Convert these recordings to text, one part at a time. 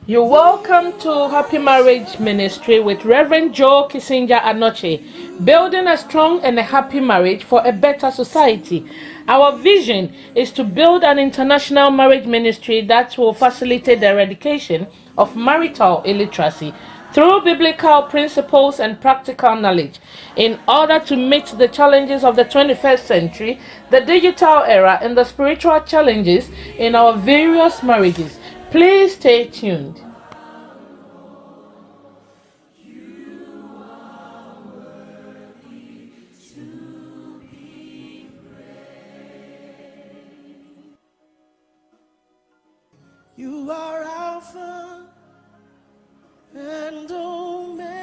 You're welcome to Happy Marriage Ministry with Reverend Joe Kissinger Anoche, building a strong and a happy marriage for a better society. Our vision is to build an international marriage ministry that will facilitate the eradication of marital illiteracy through biblical principles and practical knowledge in order to meet the challenges of the 21st century, the digital era, and the spiritual challenges in our various marriages. Please stay tuned. You are Alpha and Omega.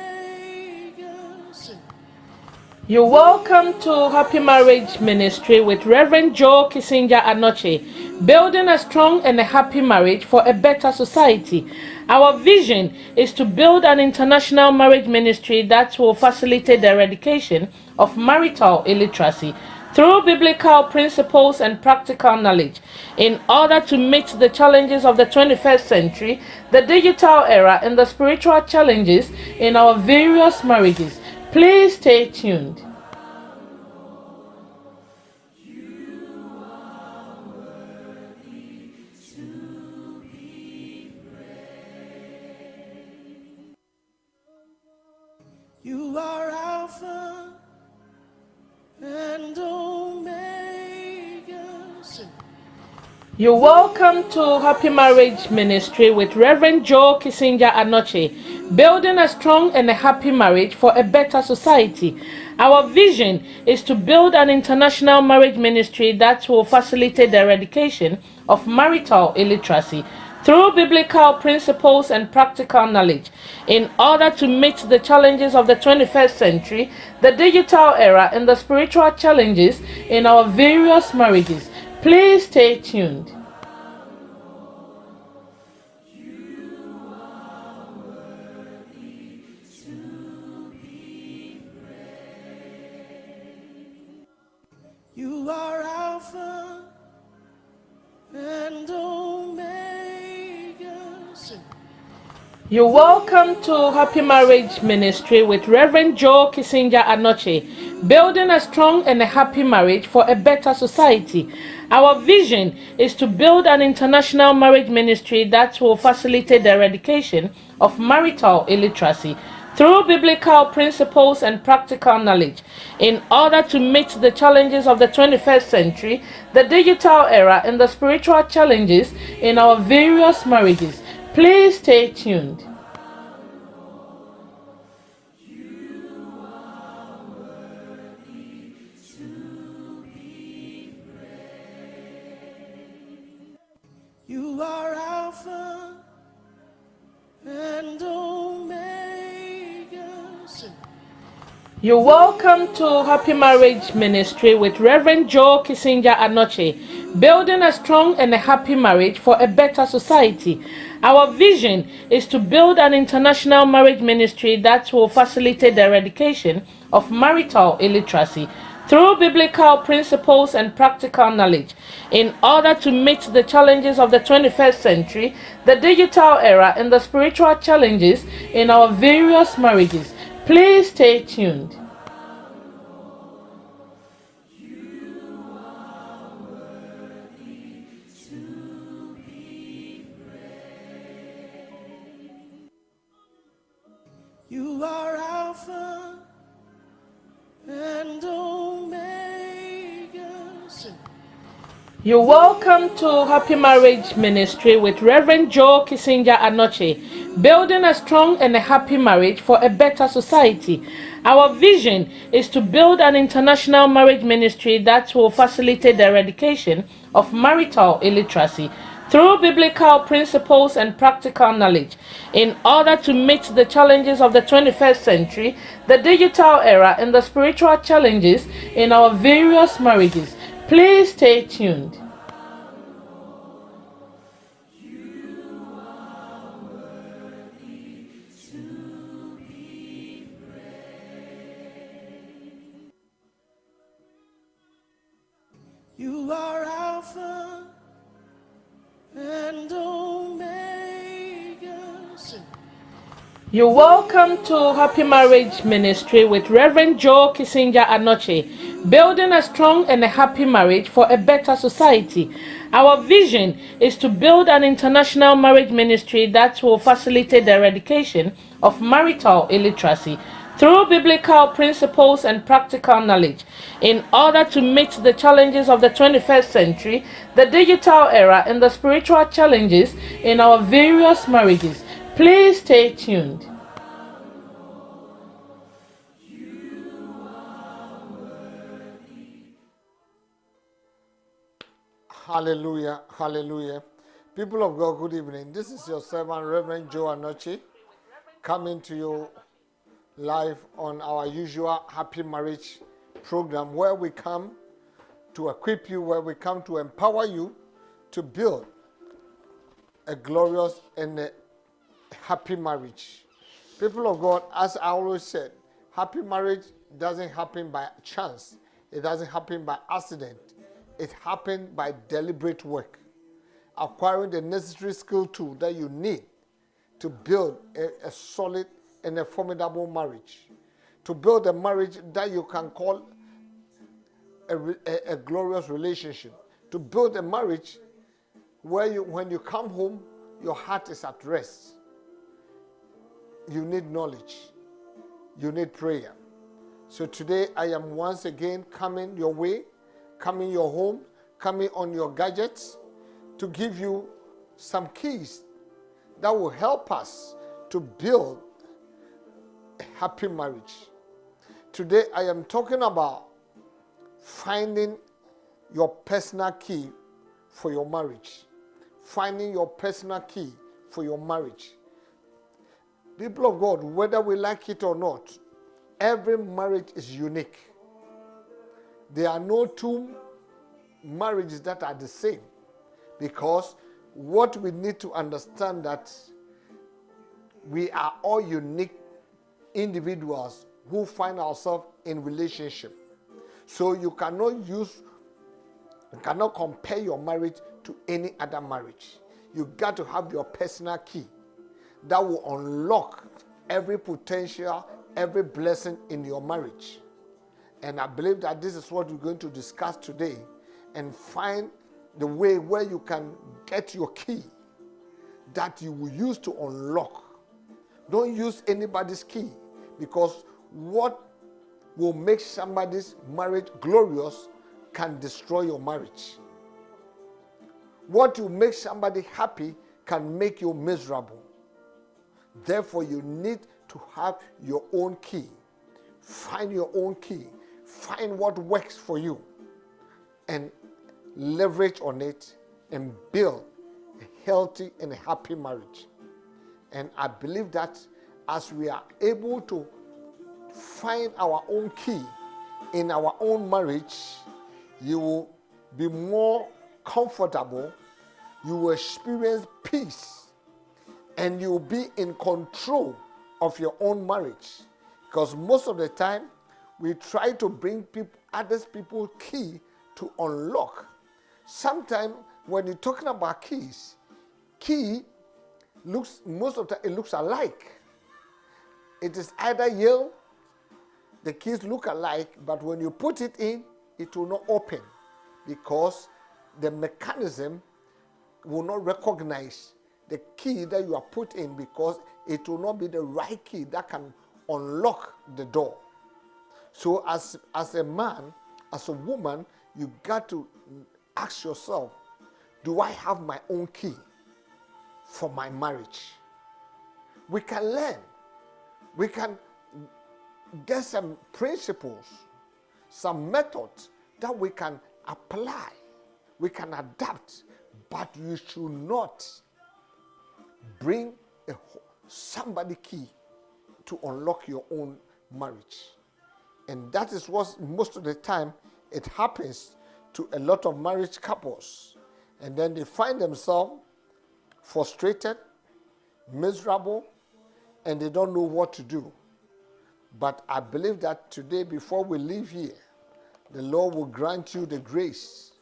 You're welcome to Happy Marriage Ministry with Reverend Joe Kissinger Anoche, building a strong and a happy marriage for a better society. Our vision is to build an international marriage ministry that will facilitate the eradication of marital illiteracy through biblical principles and practical knowledge in order to meet the challenges of the 21st century, the digital era, and the spiritual challenges in our various marriages. Please stay tuned. You are Alpha and Omega. You're welcome to Happy Marriage Ministry with Reverend Joe Kissinger Anoche, building a strong and a happy marriage for a better society. Our vision is to build an international marriage ministry that will facilitate the eradication of marital illiteracy through biblical principles and practical knowledge in order to meet the challenges of the 21st century, the digital era, and the spiritual challenges in our various marriages. Please stay tuned. You are Alpha and Omega. You're welcome to Happy Marriage Ministry with Reverend Joe Kissinger Anoche, building a strong and a happy marriage for a better society. Our vision is to build an international marriage ministry that will facilitate the eradication of marital illiteracy through biblical principles and practical knowledge in order to meet the challenges of the 21st century, the digital era, and the spiritual challenges in our various marriages. Please stay tuned. You are Alpha and Omega. You're welcome to Happy Marriage Ministry with Reverend Joe Kissinger Anoche, building a strong and a happy marriage for a better society. Our vision is to build an international marriage ministry that will facilitate the eradication of marital illiteracy through biblical principles and practical knowledge in order to meet the challenges of the 21st century, the digital era, and the spiritual challenges in our various marriages. Please stay tuned. You are Alpha and Omega. You're welcome to Happy Marriage Ministry with Reverend Joe Kissinger Anoche, building a strong and a happy marriage for a better society. Our vision is to build an international marriage ministry that will facilitate the eradication of marital illiteracy through biblical principles and practical knowledge in order to meet the challenges of the 21st century, the digital era, and the spiritual challenges in our various marriages. Please stay tuned. You are Alpha and Omega. You're welcome to Happy Marriage Ministry with Reverend Joe Kissinger Anoche, building a strong and a happy marriage for a better society. Our vision is to build an international marriage ministry that will facilitate the eradication of marital illiteracy through biblical principles and practical knowledge in order to meet the challenges of the 21st century, the digital era, and the spiritual challenges in our various marriages. Please stay tuned. Hallelujah, hallelujah. People of God, good evening. This is your servant, Reverend Joe Anoche, coming to you live on our usual Happy Marriage program, where we come to equip you, where we come to empower you to build a glorious and a happy marriage. People of God, as I always said, happy marriage doesn't happen by chance. It doesn't happen by accident. It happens by deliberate work. Acquiring the necessary skill tool that you need to build a solid and a formidable marriage. To build a marriage that you can call a glorious relationship. To build a marriage where when you come home, your heart is at rest. You need knowledge. You need prayer. So today I am once again coming your way, coming your home, coming on your gadgets to give you some keys that will help us to build a happy marriage. Today I am talking about finding your personal key for your marriage. Finding your personal key for your marriage. People of God, whether we like it or not, every marriage is unique. There are no two marriages that are the same, because what we need to understand that we are all unique individuals who find ourselves in relationship. So you cannot compare your marriage to any other marriage. You got to have your personal key that will unlock every potential, every blessing in your marriage. And I believe that this is what we're going to discuss today and find the way where you can get your key that you will use to unlock. Don't use anybody's key, because what will make somebody's marriage glorious can destroy your marriage. What will make somebody happy can make you miserable. Therefore, you need to have your own key. Find your own key. Find what works for you and leverage on it and build a healthy and a happy marriage. And I believe that as we are able to find our own key in our own marriage, you will be more comfortable, you will experience peace, and you will be in control of your own marriage. Because most of the time, we try to bring others people's key to unlock. Sometimes when you're talking about keys, key most of the time it looks alike. It is either Yale, the keys look alike, but when you put it in, it will not open, because the mechanism will not recognize the key that you are put in, because it will not be the right key that can unlock the door. So as a man, as a woman, you got to ask yourself, do I have my own key for my marriage? We can learn. We can get some principles, some methods that we can apply, we can adapt, but you should not bring somebody key to unlock your own marriage. And that is what most of the time it happens to a lot of marriage couples. And then they find themselves frustrated, miserable, and they don't know what to do. But I believe that today, before we leave here, the Lord will grant you the grace,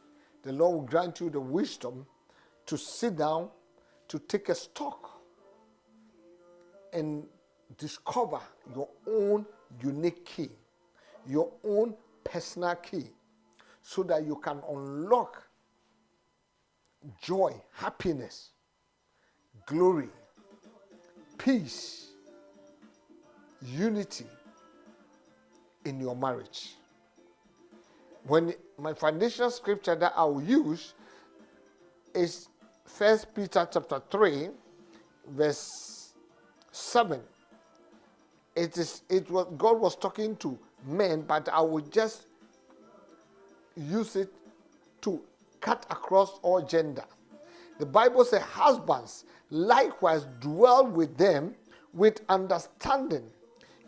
the Lord will grant you the wisdom to sit down, to take a stock, and discover your own unique key, your own personal key, so that you can unlock joy, happiness, glory, peace, unity in your marriage. When my foundational scripture that I will use is 1 Peter chapter 3, verse 7. God was talking to men, but I will just use it to cut across all gender. The Bible says, husbands likewise dwell with them with understanding,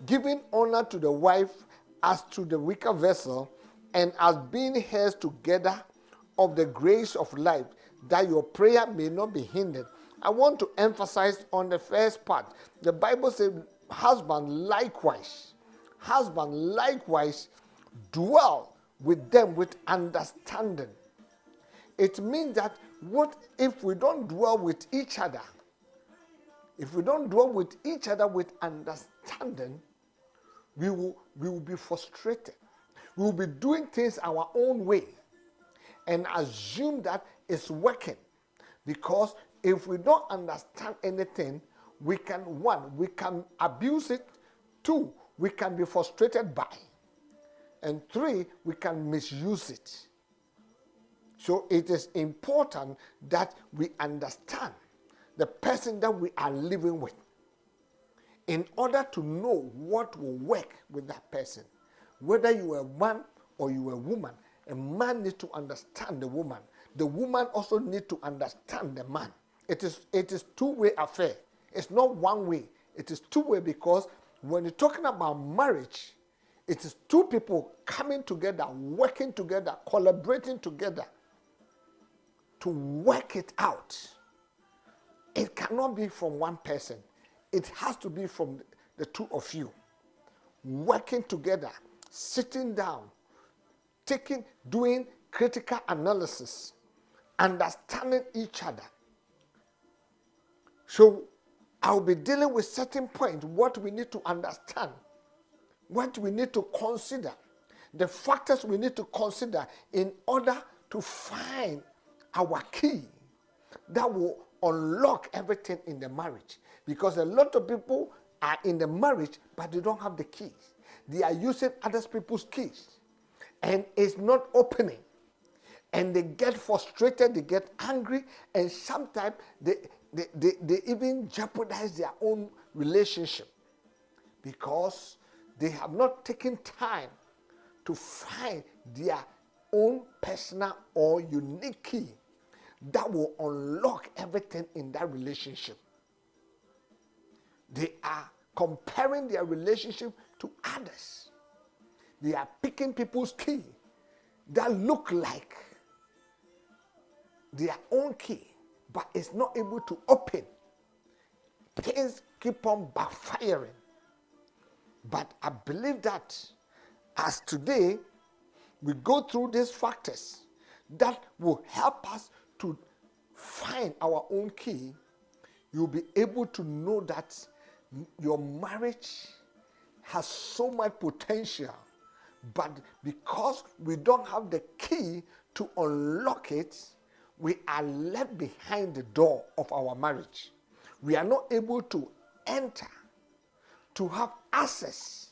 giving honor to the wife as to the weaker vessel, and as being heirs together of the grace of life, that your prayer may not be hindered. I want to emphasize on the first part. The Bible says, husband likewise dwell with them with understanding. It means that what if we don't dwell with each other? If we don't dwell with each other with understanding, we will be frustrated. We will be doing things our own way and assume that it's working. Because if we don't understand anything, we can abuse it. 2, we can be frustrated by. And 3, we can misuse it. So it is important that we understand the person that we are living with in order to know what will work with that person. Whether you are a man or you are a woman, a man needs to understand the woman. The woman also needs to understand the man. It is two-way affair. It's not one way. It is two-way, because when you're talking about marriage, it is two people coming together, working together, collaborating together to work it out. It cannot be from one person. It has to be from the two of you working together, sitting down, doing critical analysis, understanding each other. So I'll be dealing with certain points, what we need to understand, what we need to consider, the factors we need to consider in order to find our key that will unlock everything in the marriage. Because a lot of people are in the marriage, but they don't have the keys. They are using other people's keys, and it's not opening. And they get frustrated, they get angry, and sometimes they even jeopardize their own relationship because they have not taken time to find their own personal or unique key that will unlock everything in that relationship. They are comparing their relationship to others. They are picking people's key that look like their own key, but it's not able to open. Things keep on backfiring. But I believe that as today we go through these factors that will help us to find our own key, you'll be able to know that your marriage has so much potential, but because we don't have the key to unlock it, we are left behind the door of our marriage. We are not able to enter, to have access,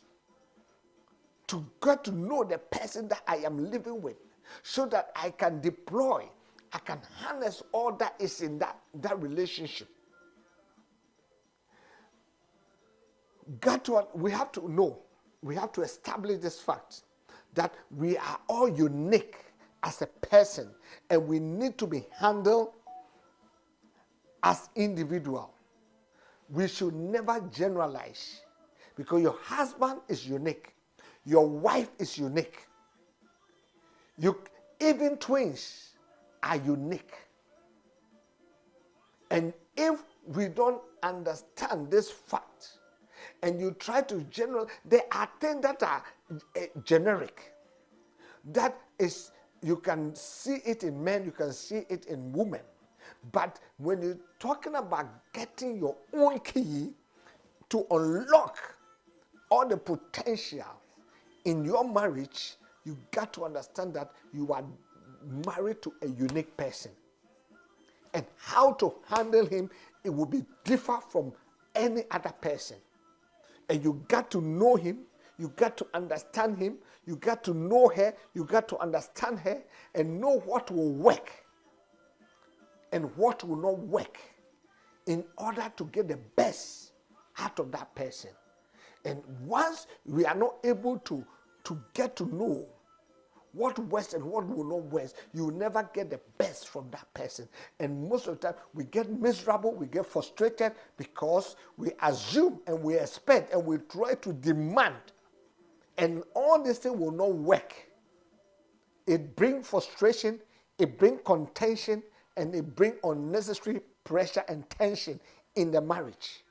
to get to know the person that I am living with, so that I can deploy, I can harness all that is in that relationship. We have to know, we have to establish this fact that we are all unique as a person, and we need to be handled as individual. We should never generalize, because your husband is unique, your wife is unique, even twins are unique. And if we don't understand this fact, and you try to there are things that are generic. That is, you can see it in men, you can see it in women. But when you're talking about getting your own key to unlock all the potential in your marriage, you got to understand that you are married to a unique person. And how to handle him, it will be different from any other person. And you got to know him, you got to understand him, you got to know her, you got to understand her, and know what will work and what will not work in order to get the best out of that person. And once we are not able to get to know what works and what will not work, you will never get the best from that person. And most of the time, we get miserable, we get frustrated because we assume and we expect and we try to demand. And all these things will not work. It brings frustration, it brings contention, and it brings unnecessary pressure and tension in the marriage.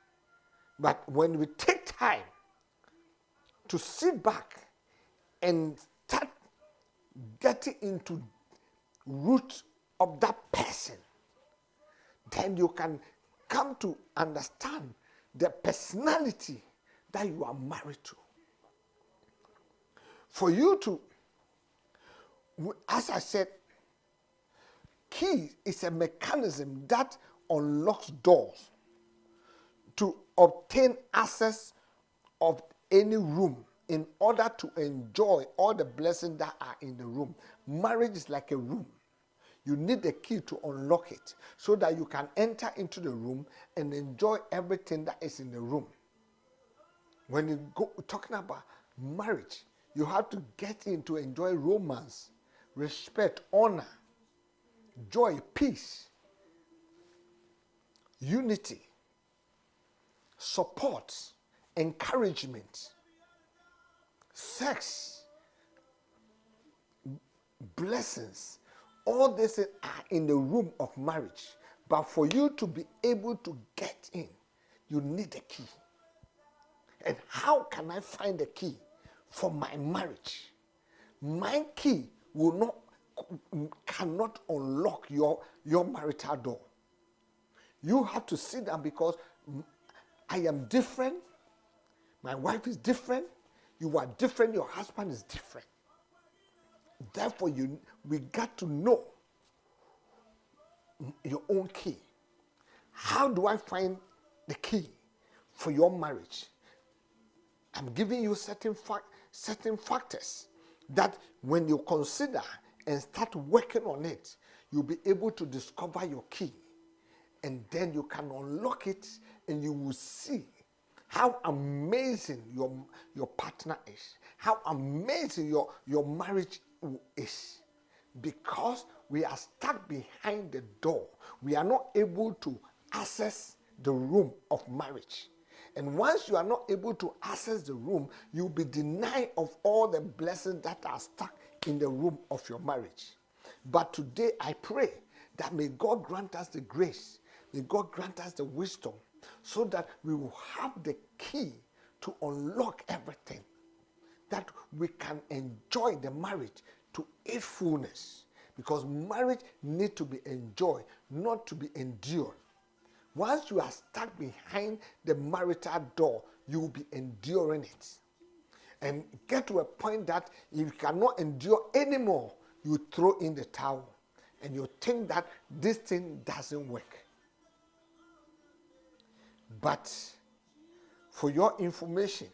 But when we take time to sit back and start getting into root of that person, then you can come to understand the personality that you are married to. For you to, as I said, key is a mechanism that unlocks doors to obtain access of any room in order to enjoy all the blessings that are in the room. Marriage is like a room. You need the key to unlock it so that you can enter into the room and enjoy everything that is in the room. When you go talking about marriage, you have to get in to enjoy romance, respect, honor, joy, peace, unity, support, encouragement, sex, blessings. All these things are in the room of marriage. But for you to be able to get in, you need a key. And how can I find the key for my marriage? My key cannot unlock your marital door. You have to sit down because I am different. My wife is different. You are different. Your husband is different. Therefore, we got to know your own key. How do I find the key for your marriage? I'm giving you certain factors that when you consider and start working on it, you'll be able to discover your key. And then you can unlock it and you will see how amazing your partner is, how amazing your marriage is. Because we are stuck behind the door. We are not able to access the room of marriage. And once you are not able to access the room, you'll be denied of all the blessings that are stuck in the room of your marriage. But today I pray that may God grant us the grace, may God grant us the wisdom, so that we will have the key to unlock everything, that we can enjoy the marriage to its fullness. Because marriage needs to be enjoyed, not to be endured. Once you are stuck behind the marital door, you will be enduring it. And get to a point that if you cannot endure anymore, you throw in the towel. And you think that this thing doesn't work. But for your information,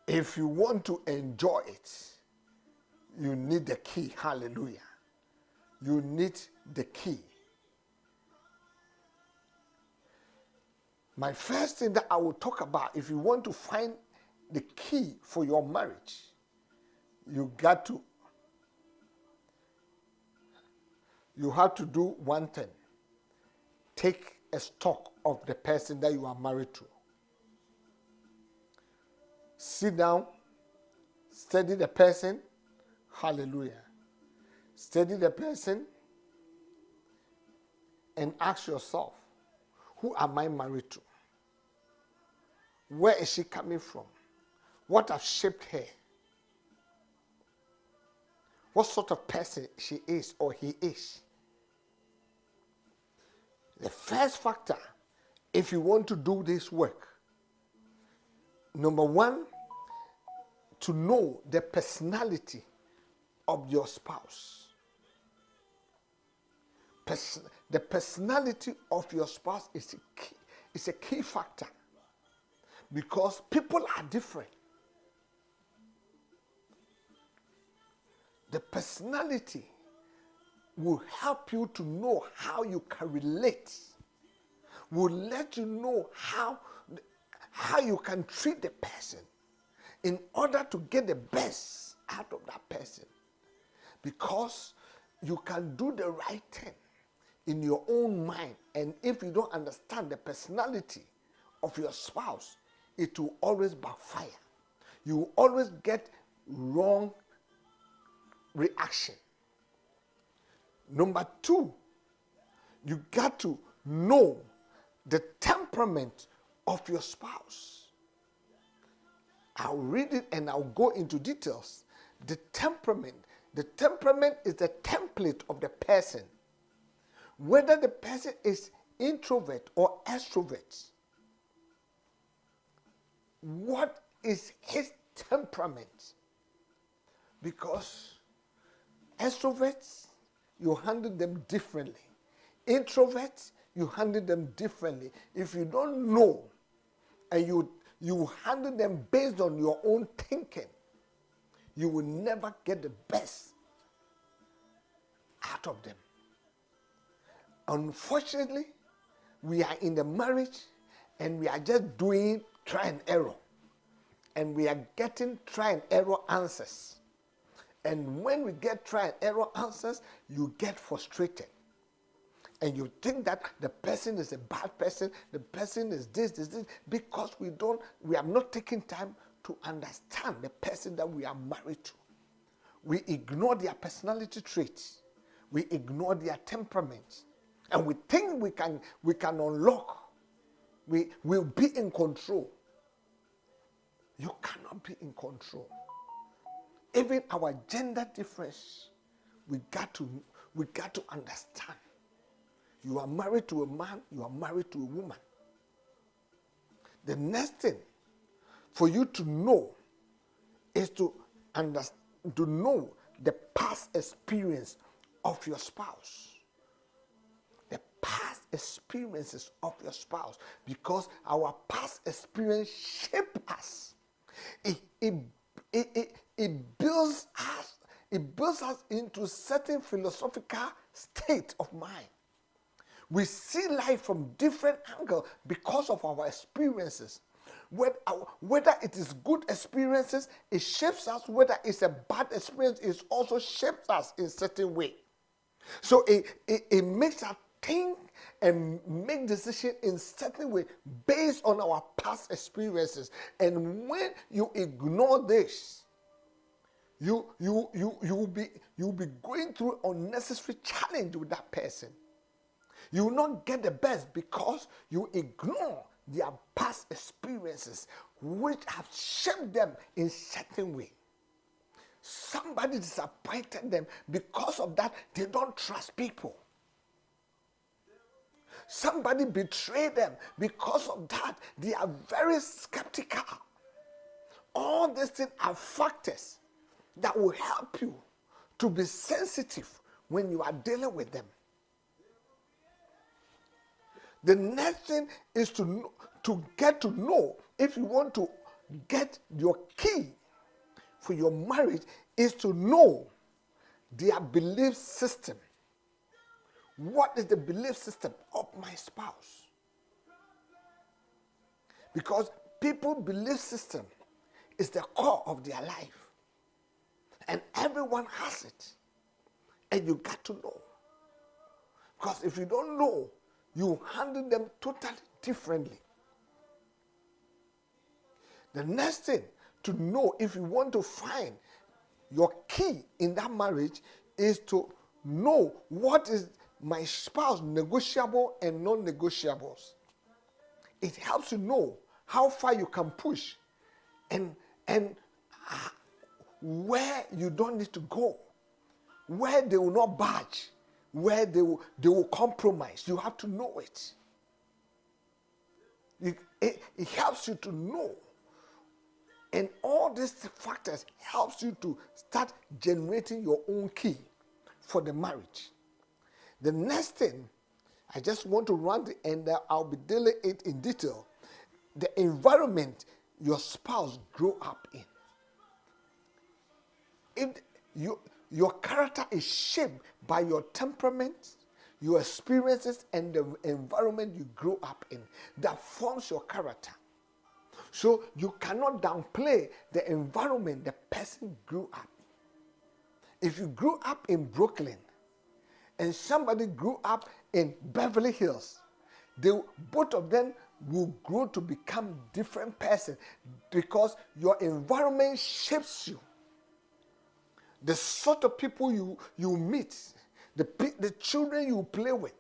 if you want to enjoy it, you need the key. Hallelujah. You need the key. My first thing that I will talk about, if you want to find the key for your marriage, you have to do one thing. Take a stock of the person that you are married to. Sit down, study the person. Hallelujah. Study the person and ask yourself, who am I married to? Where is she coming from? What has shaped her? What sort of person she is or he is? The first factor, if you want to do this work, Number one, to know the personality of your spouse. The personality of your spouse is a key factor, because people are different. The personality will help you to know how you can relate, will let you know how you can treat the person in order to get the best out of that person. Because you can do the right thing in your own mind, and if you don't understand the personality of your spouse, it will always backfire. You will always get wrong reaction. Number two, you got to know the temperament of your spouse. I'll read it and I'll go into details. The temperament is the template of the person. Whether the person is introvert or extrovert, what is his temperament? Because extroverts, you handle them differently. Introverts, you handle them differently. If you don't know and you handle them based on your own thinking, you will never get the best out of them. Unfortunately, we are in the marriage and we are just doing try and error. And we are getting try and error answers. And when we get try and error answers, you get frustrated. And you think that the person is a bad person, the person is this, because we have not taken time to understand the person that we are married to. We ignore their personality traits. We ignore their temperament. And we think we can unlock. We will be in control. You cannot be in control. Even our gender difference, we got to understand. You are married to a man, you are married to a woman. The next thing for you to know is to know the past experience of your spouse. The past experiences of your spouse, because our past experience shape us. It builds us into certain philosophical state of mind. We see life from different angles because of our experiences. Whether it is good experiences, it shapes us. Whether it's a bad experience, it also shapes us in a certain way. So it makes us think and make decisions in certain way based on our past experiences. And when you ignore this, you will be going through unnecessary challenge with that person. You will not get the best because you ignore their past experiences, which have shaped them in certain way. Somebody disappointed them. Because of that, they don't trust people. Somebody betrayed them. Because of that, they are very skeptical. All these things are factors that will help you to be sensitive when you are dealing with them. The next thing is to get to know, if you want to get your key for your marriage, is to know their belief system. What is the belief system of my spouse? Because people's belief system is the core of their life. And everyone has it. And you got to know. Because if you don't know, you handle them totally differently. The next thing to know, if you want to find your key in that marriage, is to know what is my spouse negotiable and non-negotiables. It helps you know how far you can push and where you don't need to go, where they will not budge, where they will compromise. You have to know it. It helps you to know And all these factors helps you to start generating your own key for the marriage. The next thing, I just want to run the and I'll be dealing it in detail. The environment your spouse grew up in. If your character is shaped by your temperament, your experiences, and the environment you grew up in, that forms your character. So you cannot downplay the environment the person grew up. If you grew up in Brooklyn and somebody grew up in Beverly Hills, both of them will grow to become different person because your environment shapes you. The sort of people you meet, the children you play with,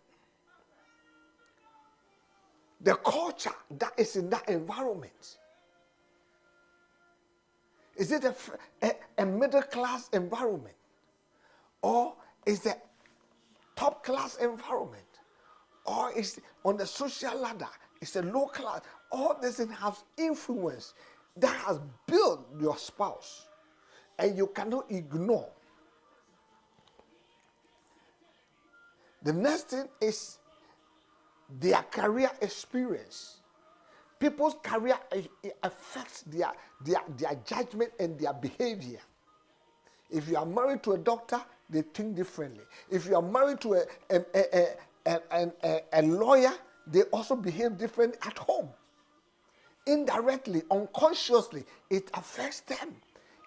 the culture that is in that environment. Is it a middle class environment? Or is it top class environment? Or is it on the social ladder? It's a low class. All this has influence that has built your spouse. And you cannot ignore. The next thing is their career experience. People's career affects their judgment and their behavior. If you are married to a doctor, they think differently. If you are married to a lawyer, they also behave differently at home. Indirectly, unconsciously, it affects them.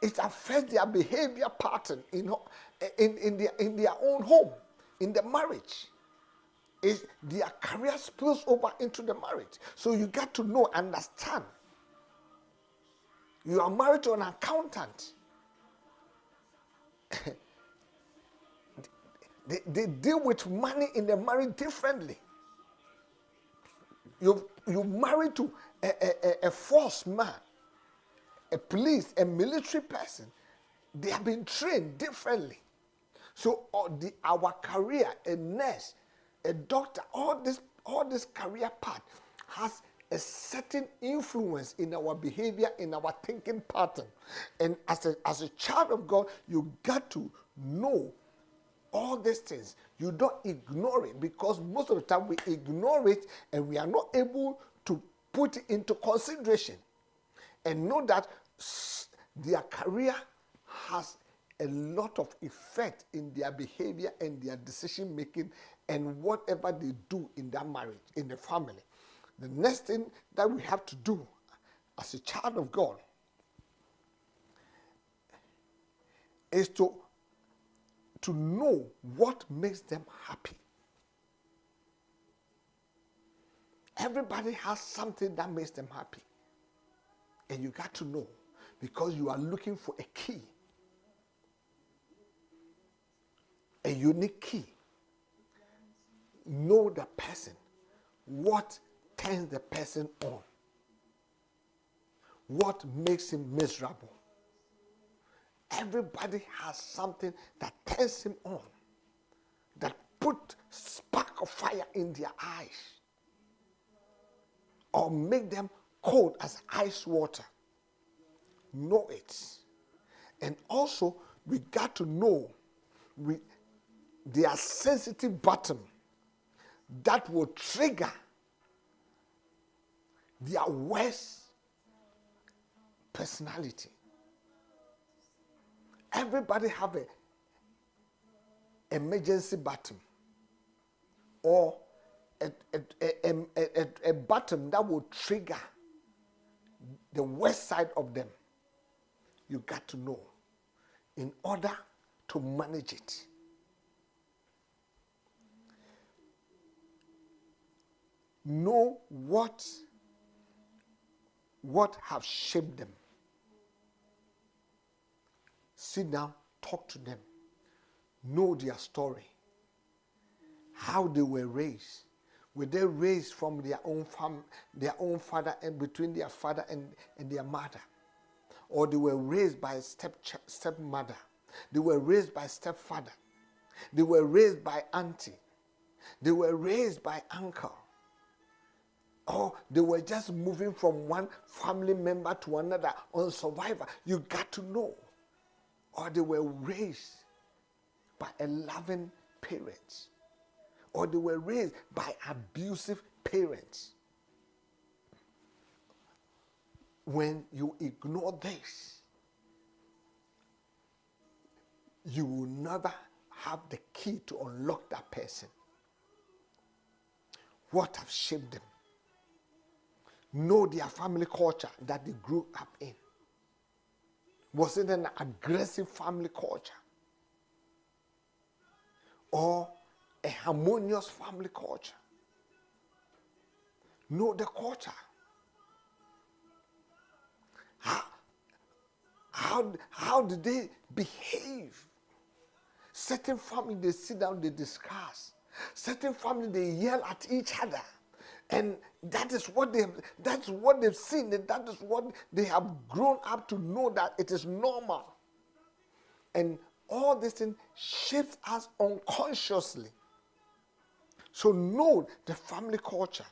It affects their behavior pattern in their own home, in the marriage. Their career spills over into the marriage. So you got to know, understand. You are married to an accountant. They deal with money in the marriage differently. You married to a force man, a police, a military person. They have been trained differently. So our career, a nurse, a doctor, all this career path has a certain influence in our behavior, in our thinking pattern. And as a child of God, you got to know all these things. You don't ignore it, because most of the time we ignore it and we are not able to put it into consideration and know that their career has a lot of effect in their behavior and their decision making and whatever they do in that marriage, in the family. The next thing that we have to do as a child of God is to know what makes them happy. Everybody has something that makes them happy. And you got to know, because you are looking for a key. A unique key. Know the person. What turns the person on? What makes him miserable? Everybody has something that turns him on, that put spark of fire in their eyes, or make them cold as ice water. Know it. And also, we got to know their sensitive button that will trigger their worst personality. Everybody have a emergency button, or a button that will trigger the worst side of them. You got to know in order to manage it. Know what have shaped them. Sit down, talk to them. Know their story. How they were raised. Were they raised from their own father, and between their father and their mother? Or they were raised by a stepmother. They were raised by stepfather. They were raised by auntie. They were raised by uncle. or they were just moving from one family member to another on survivor. You got to know. Or they were raised by a loving parents, or they were raised by abusive parents. When you ignore this, you will never have the key to unlock that person. What have shaped them? Know their family culture that they grew up in. Was it an aggressive family culture? Or a harmonious family culture? Know the culture. How did they behave? Certain families, they sit down, they discuss. Certain families, they yell at each other. And that is what they've seen, and that is what they have grown up to know, that it is normal. And all this thing shapes us unconsciously. So know the family culture.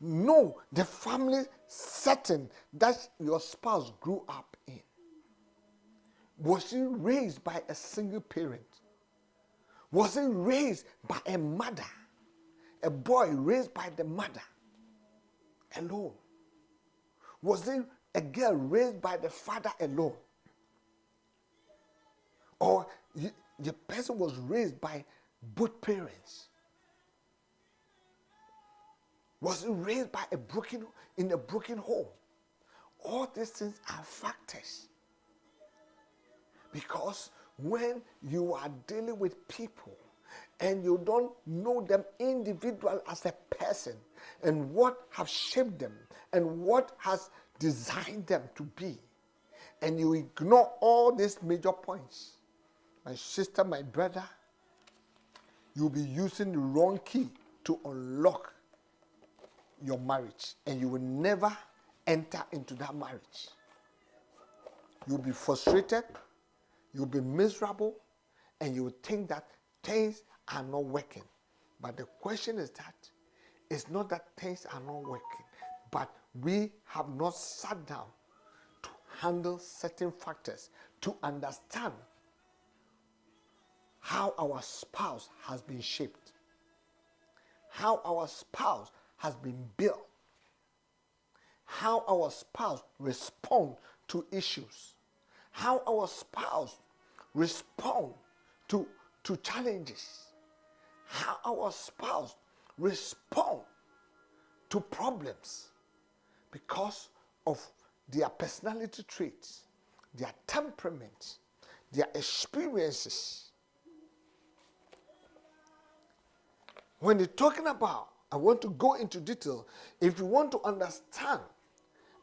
Know the family setting that your spouse grew up in. Was he raised by a single parent? Was he raised by a mother? A boy raised by the mother alone? Was it a girl raised by the father alone? Or the person was raised by both parents? Was it raised by in a broken home? All these things are factors. Because when you are dealing with people and you don't know them individually as a person and what have shaped them and what has designed them to be, and you ignore all these major points, my sister, my brother, you'll be using the wrong key to unlock your marriage, and you will never enter into that marriage. You'll be frustrated, you'll be miserable, and you will think that things are not working. But the question is that it's not that things are not working, but we have not sat down to handle certain factors, to understand how our spouse has been shaped, how our spouse has been built, how our spouse responds to issues, how our spouse responds to challenges, how our spouse responds to problems because of their personality traits, their temperament, their experiences. When you're talking about, I want to go into detail. If you want to understand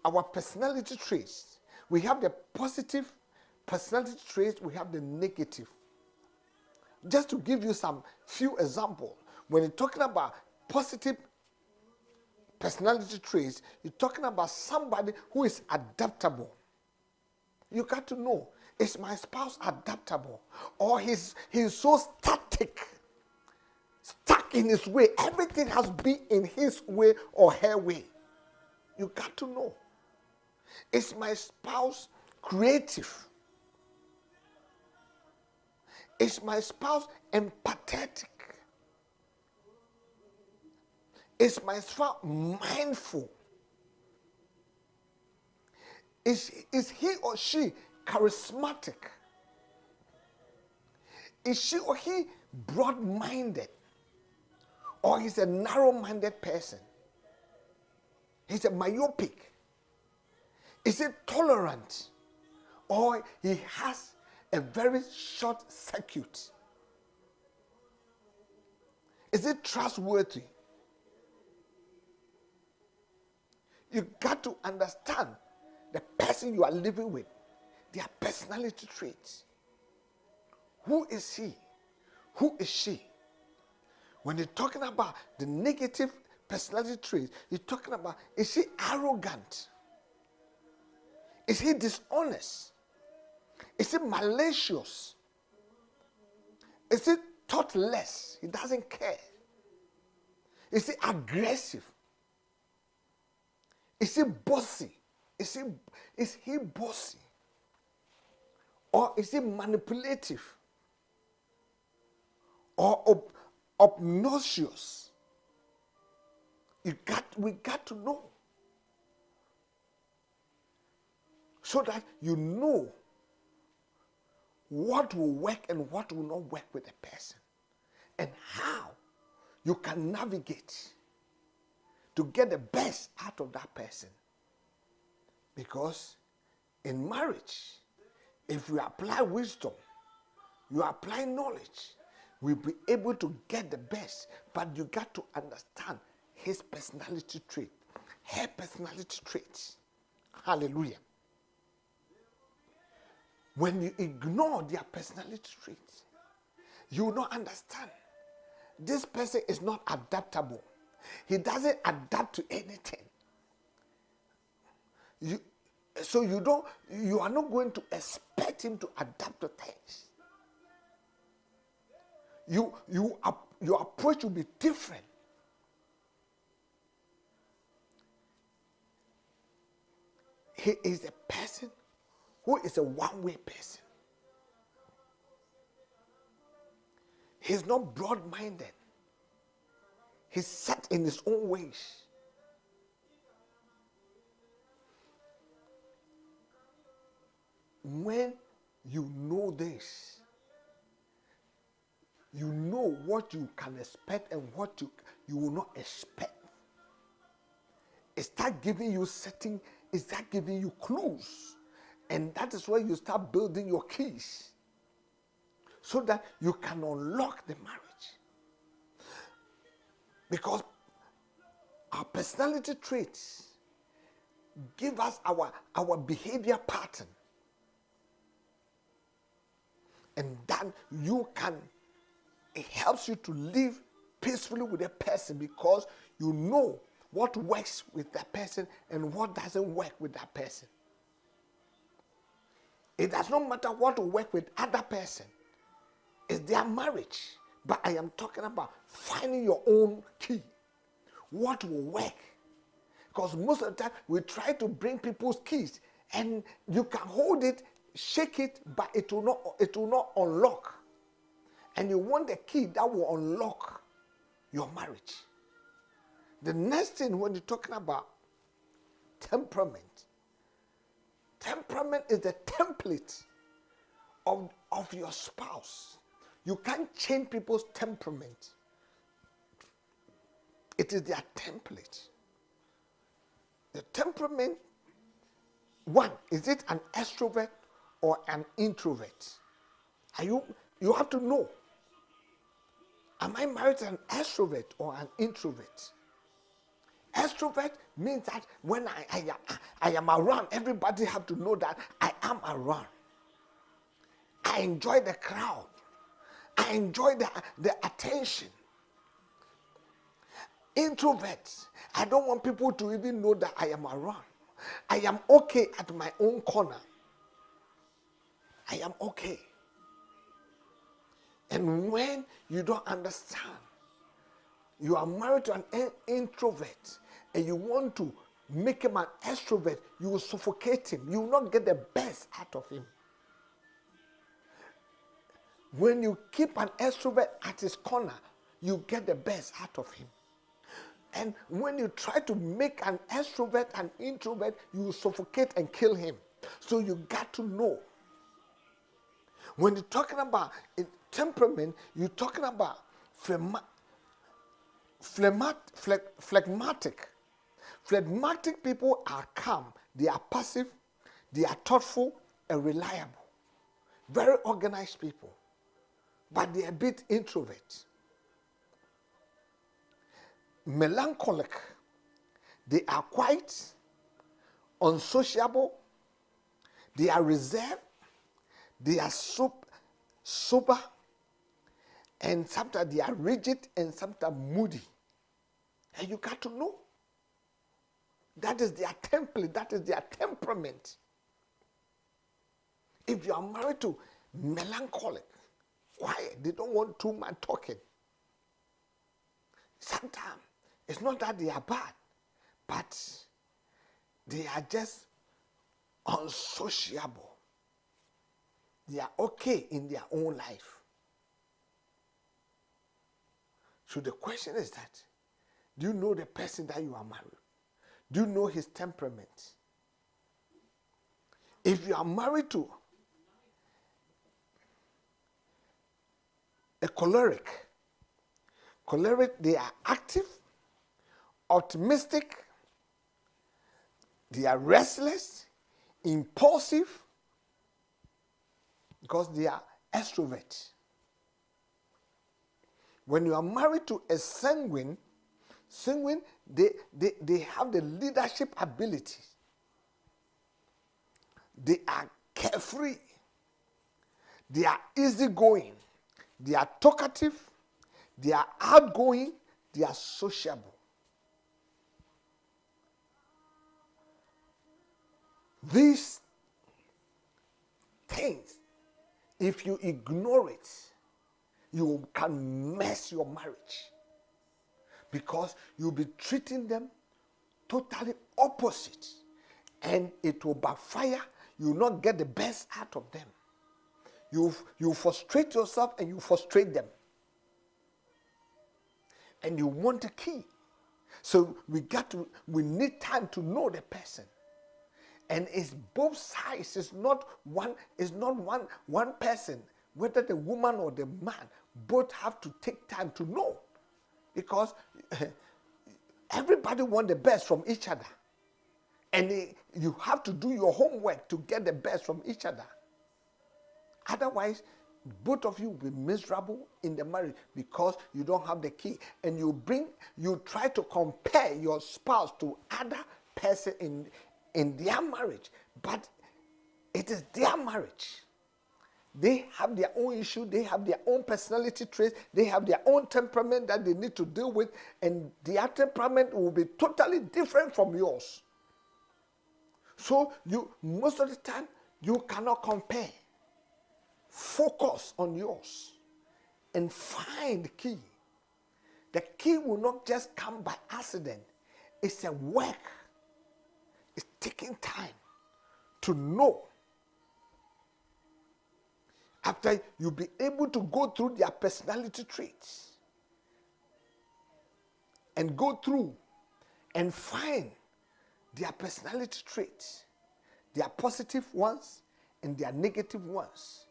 our personality traits, we have the positive personality traits, we have the negative. Just to give you some few examples, when you're talking about positive personality traits, you're talking about somebody who is adaptable. You got to know, is my spouse adaptable? Or he's so static, stuck in his way. Everything has been in his way or her way. You got to know. Is my spouse creative? Is my spouse empathetic? Is my spouse mindful? Is he or she charismatic? Is she or he broad-minded? Or he's a narrow-minded person? He's a myopic? Is he tolerant? Or he has a very short circuit? Is it trustworthy? You got to understand the person you are living with, their personality traits. Who is he? Who is she? When you're talking about the negative personality traits, you're talking about, is he arrogant? Is he dishonest? Is he malicious? Is he thoughtless? He doesn't care. Is he aggressive? Is he bossy? Is he bossy? Or is he manipulative? Or obnoxious? We got to know. So that you know what will work and what will not work with a person. And how you can navigate to get the best out of that person. Because in marriage, if you apply wisdom, you apply knowledge, we'll be able to get the best. But you got to understand his personality trait, her personality traits. Hallelujah. When you ignore their personality traits, you will not understand. This person is not adaptable. He doesn't adapt to anything. You are not going to expect him to adapt to things. Your approach will be different. He is a person who is a one-way person. He's not broad-minded. He's set in his own ways. When you know this, you know what you can expect and what you will not expect. It starts giving you clues. And that is where you start building your keys so that you can unlock the marriage. Because our personality traits give us our behavior pattern. And then it helps you to live peacefully with a person because you know what works with that person and what doesn't work with that person. It does not matter what will work with other person. It's their marriage. But I am talking about finding your own key. What will work? Because most of the time we try to bring people's keys and you can hold it, shake it, but it will not unlock. And you want the key that will unlock your marriage. The next thing when you're talking about temperament is the template of your spouse. You can't change people's temperament. It is their template. The temperament, one, is it an extrovert or an introvert? You have to know. Am I married to an extrovert or an introvert? Extrovert means that when I am around, everybody have to know that I am around. I enjoy the crowd. I enjoy the attention. Introverts, I don't want people to even know that I am around. I am okay at my own corner. I am okay. And when you don't understand, you are married to an introvert and you want to make him an extrovert, you will suffocate him. You will not get the best out of him. When you keep an extrovert at his corner, you get the best out of him. And when you try to make an extrovert an introvert, you will suffocate and kill him. So you got to know. When you're talking about temperament, you're talking about phlegmatic. Phlegmatic people are calm, they are passive, they are thoughtful and reliable. Very organized people, but they are a bit introvert. Melancholic, they are quiet, unsociable, they are reserved, they are sober, and sometimes they are rigid and sometimes moody. And you got to know. That is their template, that is their temperament. If you are married to melancholic, quiet, they don't want too much talking. Sometimes It's not that they are bad, but they are just unsociable. They are okay in their own life. So the question is that, do you know the person that you are married? Do you know his temperament? If you are married to a choleric, they are active, optimistic, they are restless, impulsive, because they are extroverts. When you are married to a sanguine, they have the leadership ability. They are carefree. They are easygoing. They are talkative. They are outgoing. They are sociable. These things, if you ignore it, you can mess your marriage, because you'll be treating them totally opposite, and it will backfire. You will not get the best out of them. You frustrate yourself and you frustrate them, and you want a key. So we need time to know the person, and it's both sides. It's not one person. Whether the woman or the man, both have to take time to know, because everybody wants the best from each other, and you have to do your homework to get the best from each other. Otherwise, both of you will be miserable in the marriage, because you don't have the key, and you try to compare your spouse to other person in their marriage, but it is their marriage. They have their own issue, they have their own personality traits, they have their own temperament that they need to deal with, and their temperament will be totally different from yours. So most of the time, you cannot compare. Focus on yours and find the key. The key will not just come by accident. It's a work. It's taking time to know. After you'll be able to go through their personality traits and go through and find their personality traits, their positive ones and their negative ones.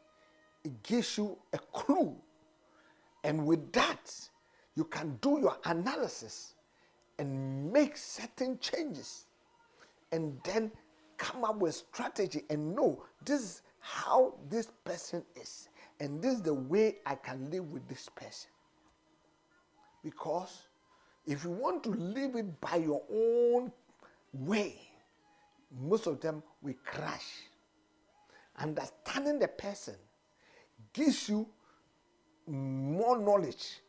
It gives you a clue, and with that you can do your analysis and make certain changes, and then come up with strategy and know this is how this person is, and this is the way I can live with this person. Because if you want to live it by your own way, most of them will crash. Understanding the person gives you more knowledge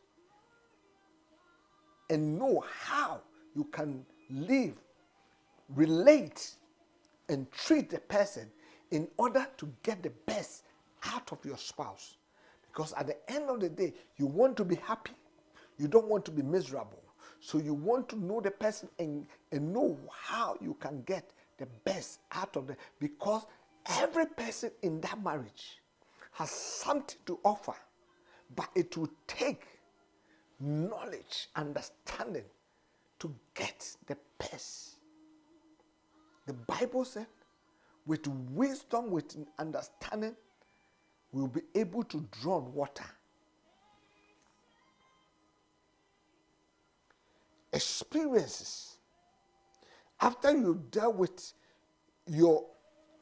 and know how you can live, relate, and treat the person in order to get the best out of your spouse. Because at the end of the day, you want to be happy. You don't want to be miserable. So you want to know the person and know how you can get the best out of them. Because every person in that marriage has something to offer. But it will take knowledge, understanding to get the best. The Bible said, with wisdom, with understanding, we'll be able to draw water. Experiences. After you dealt with your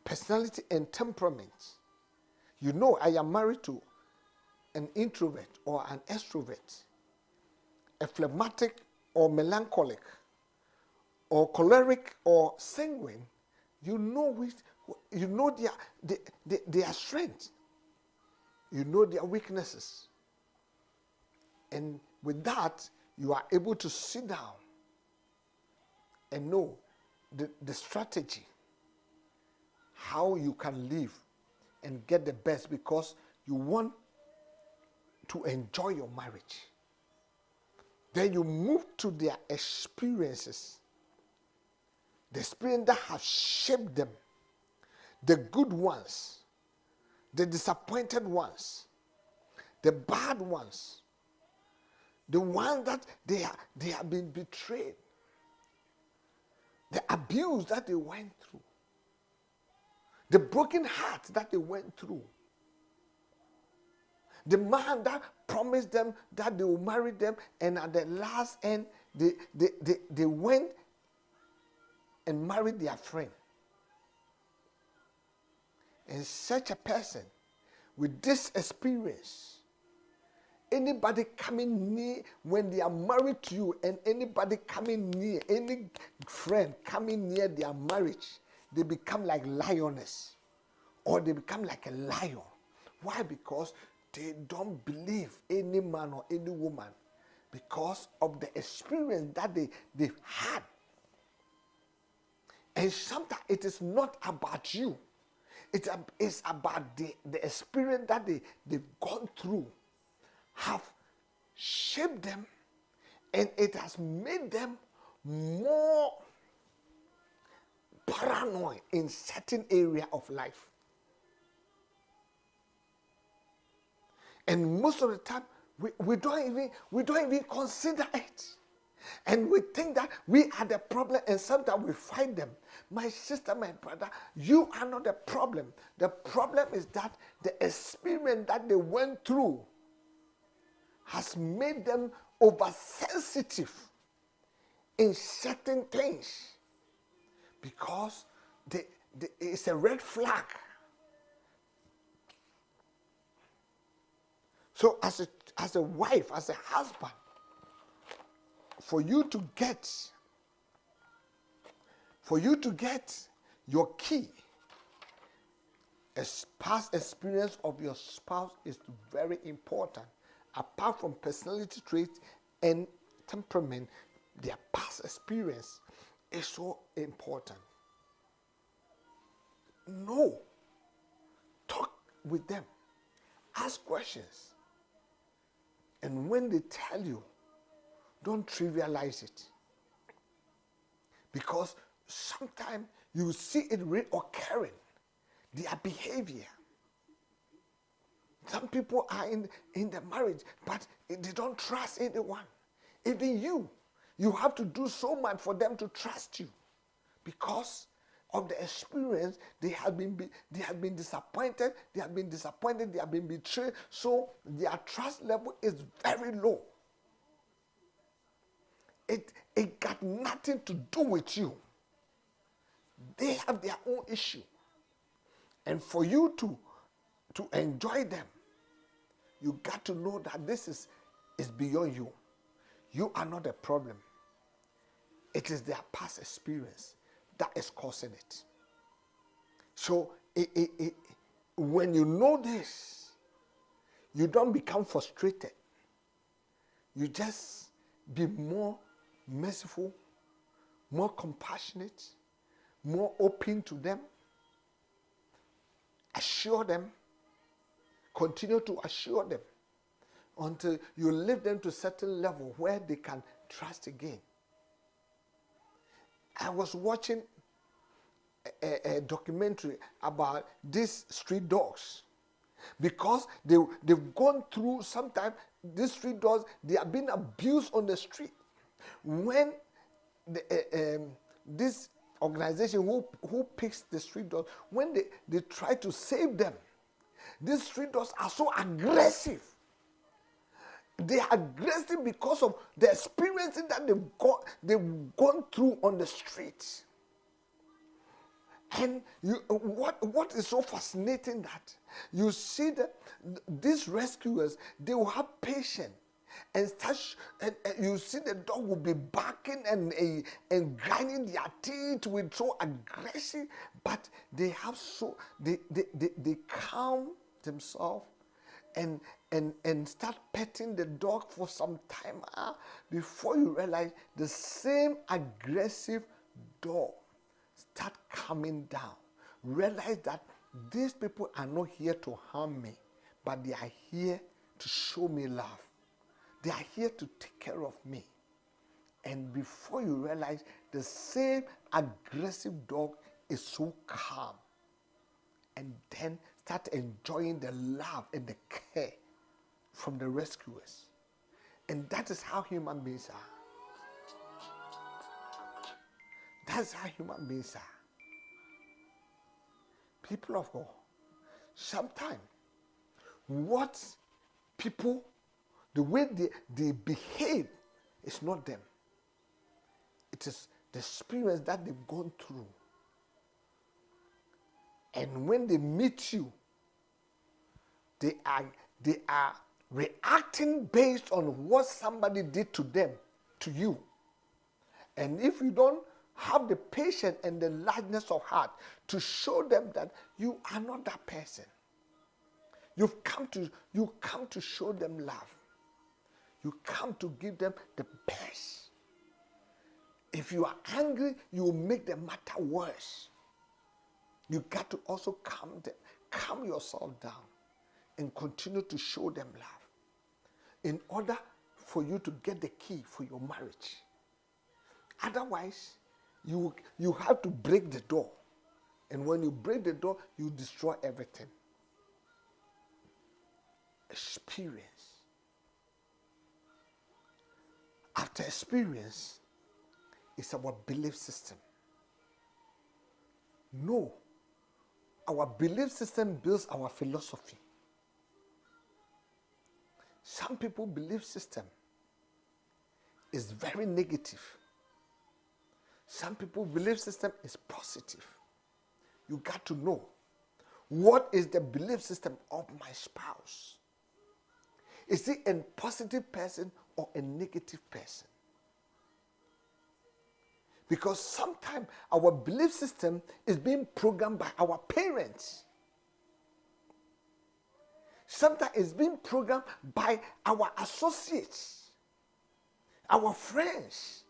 personality and temperament, you know I am married to an introvert or an extrovert, a phlegmatic or melancholic, or choleric or sanguine. You know their strengths. You know their weaknesses. And with that, you are able to sit down and know the strategy, how you can live and get the best, because you want to enjoy your marriage. Then you move to their experiences. The experience that have shaped them. The good ones, the disappointed ones, the bad ones, the ones that they have been betrayed, the abuse that they went through, the broken heart that they went through, the man that promised them that they will marry them, and at the last end they went and married their friend. And such a person with this experience, anybody coming near when they are married to you, and anybody coming near, any friend coming near their marriage, they become like lioness, or they become like a lion. Why? Because they don't believe any man or any woman, because of the experience that they've had. And sometimes it is not about you. It's about the experience that they've gone through, have shaped them, and it has made them more paranoid in certain area of life. And most of the time, we don't even consider it. And we think that we are the problem, and sometimes we fight them. My sister, my brother, you are not the problem. The problem is that the experience that they went through has made them oversensitive in certain things, because it's a red flag. So as a wife, as a husband, for you to get your key, a past experience of your spouse is very important. Apart from personality traits and temperament, their past experience is so important. No. Talk with them. Ask questions. And when they tell you, don't trivialize it. Because sometimes you see it reoccurring, their behavior. Some people are in the marriage, but they don't trust anyone. Even you. You have to do so much for them to trust you. Because of the experience, they have been disappointed, they have been betrayed, so their trust level is very low. It got nothing to do with you. They have their own issue. And for you to enjoy them, you got to know that this is beyond you. You are not a problem. It is their past experience that is causing it. So when you know this, you don't become frustrated. You just be more merciful, more compassionate, more open to them. Assure them. Continue to assure them until you lift them to a certain level where they can trust again. I was watching a documentary about these street dogs, because they've gone through, sometimes these street dogs, they are being abused on the street. When this organization who picks the street dogs, when they try to save them, these street dogs are so aggressive. They are aggressive because of the experiences that they've gone through on the streets. And what is so fascinating that you see that these rescuers, they will have patience, and you see the dog will be barking and grinding their teeth with so aggressive, but they calm themselves and start petting the dog for some time before you realize the same aggressive dog start calming down. Realize that these people are not here to harm me, but they are here to show me love. They are here to take care of me. And before you realize, the same aggressive dog is so calm. And then start enjoying the love and the care from the rescuers. And that is how human beings are. That's how human beings are. People of God, sometimes what people, the way they behave is not them. It is the experience that they've gone through. And when they meet you, they are reacting based on what somebody did to them, to you. And if you don't have the patience and the largeness of heart to show them that you are not that person, you come to show them love. You come to give them the best. If you are angry, you will make the matter worse. You got to also calm yourself down and continue to show them love in order for you to get the key for your marriage. Otherwise, you have to break the door. And when you break the door, you destroy everything. Experience. After experience, it's our belief system. No. Our belief system builds our philosophy. Some people belief system is very negative. Some people belief system is positive. You got to know, what is the belief system of my spouse? Is he a positive person or a negative person? Because sometimes our belief system is being programmed by our parents. Sometimes it's being programmed by our associates, our friends.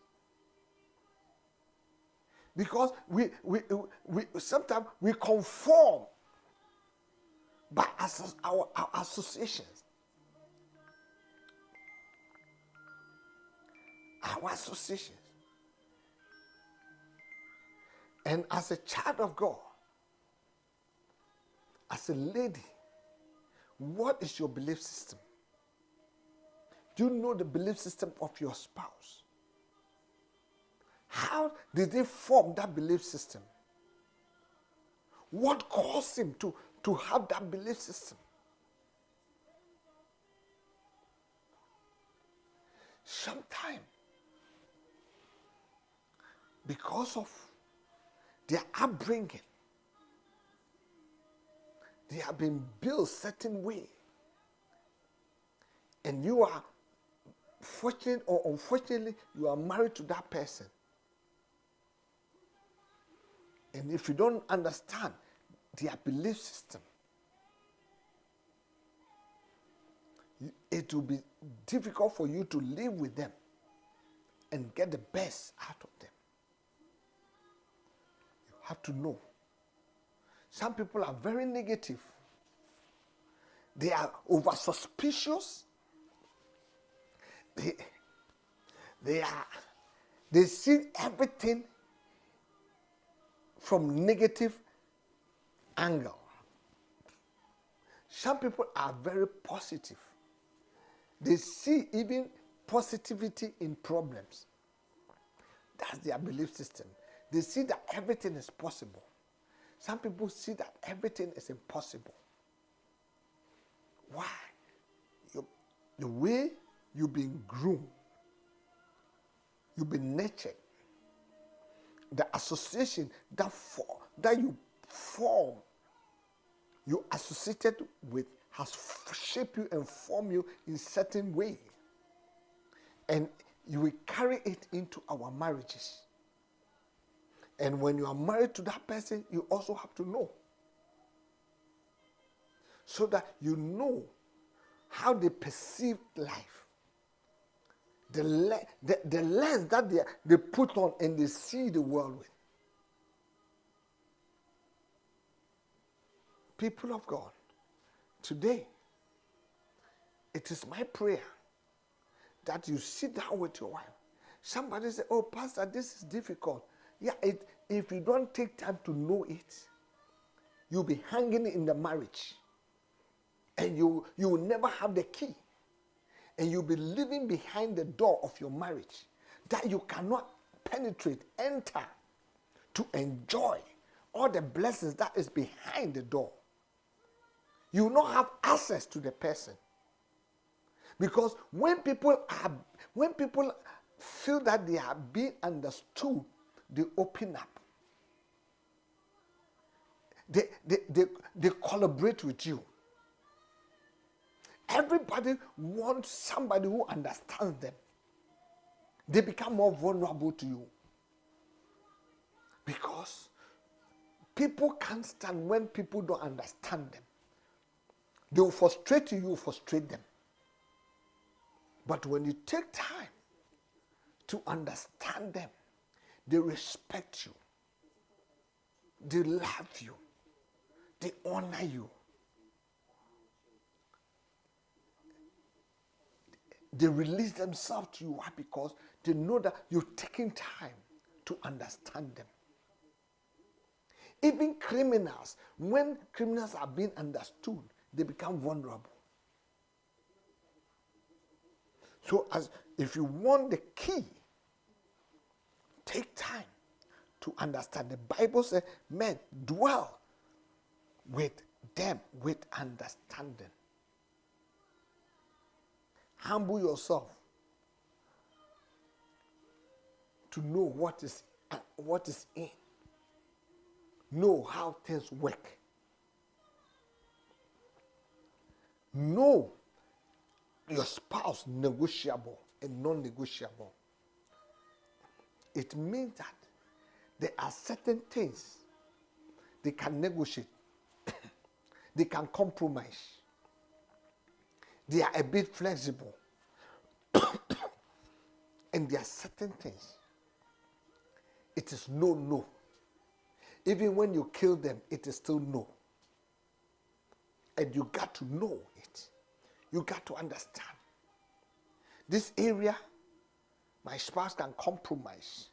Because we sometimes we conform by our associations. Our associations. And as a child of God, as a lady, what is your belief system? Do you know the belief system of your spouse? How did they form that belief system? What caused him to have that belief system? Sometimes, because of their upbringing, they have been built a certain way. And you are fortunate or unfortunately, you are married to that person. And if you don't understand their belief system, it will be difficult for you to live with them and get the best out of them. You have to know. Some people are very negative. They are over suspicious. They see everything from negative angle. Some people are very positive. They see even positivity in problems. That's their belief system. They see that everything is possible. Some people see that everything is impossible. Why? The way you've been groomed, you've been nurtured, the association that you form, you associated with, has shaped you and formed you in certain way. And you will carry it into our marriages. And when you are married to that person, you also have to know. So that you know how they perceive life. The lens that they put on and they see the world with. People of God, today, it is my prayer that you sit down with your wife. Somebody say, oh, Pastor, this is difficult. Yeah, if you don't take time to know it, you'll be hanging in the marriage. And you will never have the key. And you'll be living behind the door of your marriage that you cannot penetrate, enter to enjoy all the blessings that is behind the door. You will not have access to the person. Because when people feel that they are being understood, they open up. They collaborate with you. Everybody wants somebody who understands them. They become more vulnerable to you. Because people can't stand when people don't understand them. They will frustrate you, you will frustrate them. But when you take time to understand them, they respect you. They love you. They honor you. They release themselves to you. Why? Because they know that you're taking time to understand them. Even criminals, when criminals are being understood, they become vulnerable. So if you want the key, take time to understand. The Bible says, men, dwell with them with understanding. Humble yourself to know what is in. Know how things work. Know your spouse negotiable and non-negotiable. It means that there are certain things they can negotiate. They can compromise. They are a bit flexible. And there are certain things. It is no. Even when you kill them, it is still no. And you got to know it. You got to understand. This area, my spouse can compromise.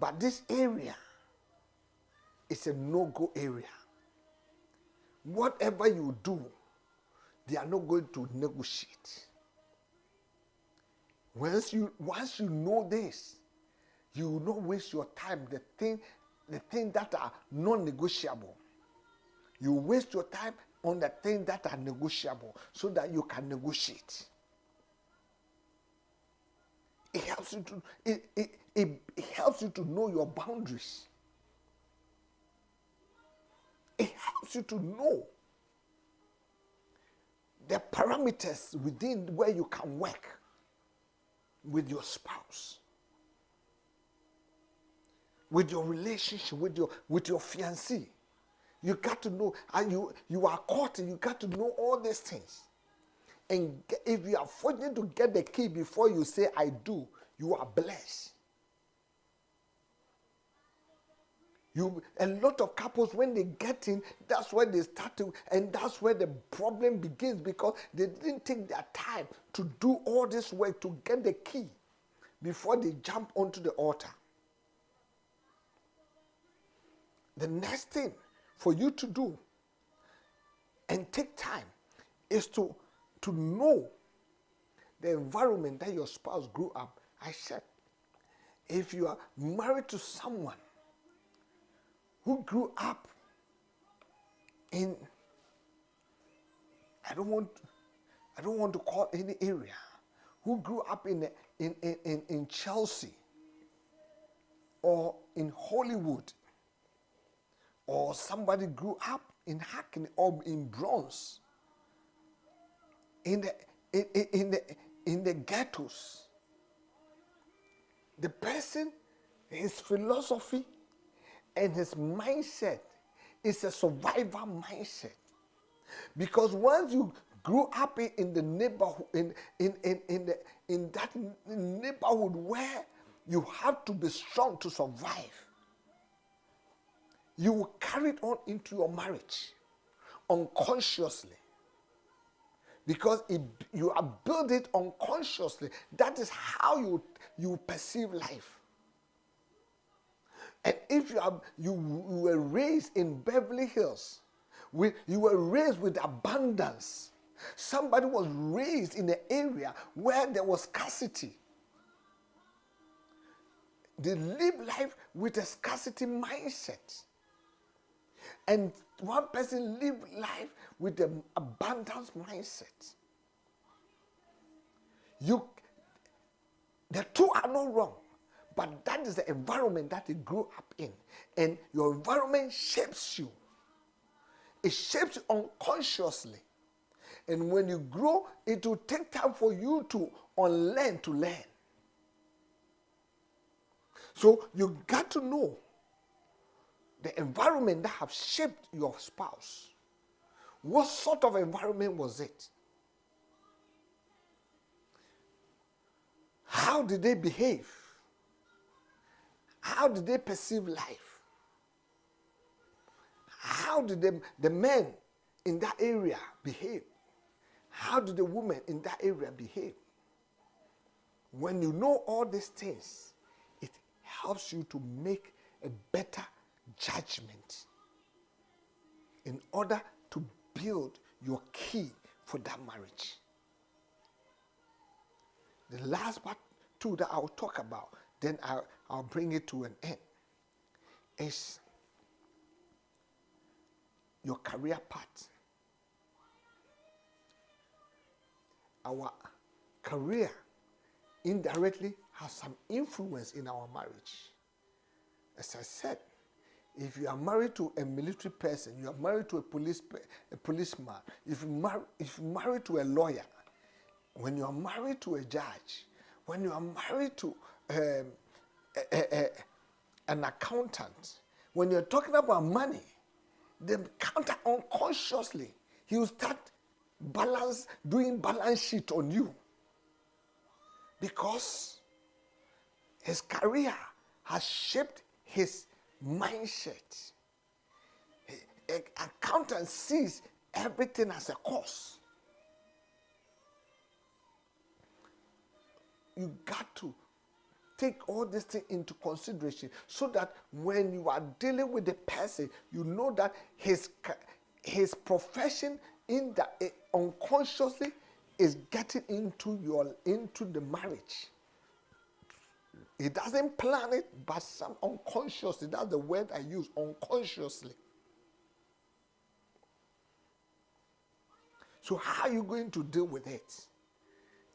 But this area is a no-go area. Whatever you do, they are not going to negotiate. Once you know this, you will not waste your time. The things that are non-negotiable. You waste your time on the things that are negotiable so that you can negotiate. It helps you to it helps you to know your boundaries. It helps you to know the parameters within where you can work with your spouse, with your relationship, with your fiancé. You got to know, and you are caught, and you got to know all these things. And if you are fortunate to get the key before you say I do, you are blessed. A lot of couples, when they get in, that's where they start to, and that's where the problem begins, because they didn't take their time to do all this work to get the key before they jump onto the altar. The next thing for you to do and take time is to know the environment that your spouse grew up. I said, if you are married to someone who grew up in, I don't want to call any area, who grew up in Chelsea or in Hollywood, or somebody grew up in Hackney or in Bronx, in the ghettos, the person, his philosophy and his mindset is a survival mindset. Because once you grew up in the neighborhood, in that neighborhood where you have to be strong to survive, you will carry it on into your marriage unconsciously. because you are built it unconsciously. That is how you perceive life. And if you were raised in Beverly Hills, you were raised with abundance. Somebody was raised in an area where there was scarcity. They live life with a scarcity mindset. And one person live life with an abundance mindset. The two are not wrong, but that is the environment that you grew up in. And your environment shapes you. It shapes you unconsciously. And when you grow, it will take time for you to unlearn to learn. So you got to know the environment that have shaped your spouse. What sort of environment was it? How did they behave? How did they perceive life? How did the men in that area behave? How did the women in that area behave? When you know all these things, it helps you to make a better judgment in order to build your key for that marriage. The last part too that I'll talk about, then I'll bring it to an end, is your career path. Our career indirectly has some influence in our marriage. As I said, if you are married to a military person, you are married to a policeman, if you're married to a lawyer, when you are married to a judge, when you are married to an accountant, when you're talking about money, the counter unconsciously, he will start doing balance sheet on you, because his career has shaped his mindset. An accountant sees everything as a cost. You got to take all these things into consideration so that when you are dealing with the person, you know that his profession unconsciously is getting into the marriage. He doesn't plan it, but some unconsciously. That's the word I use, unconsciously. So how are you going to deal with it?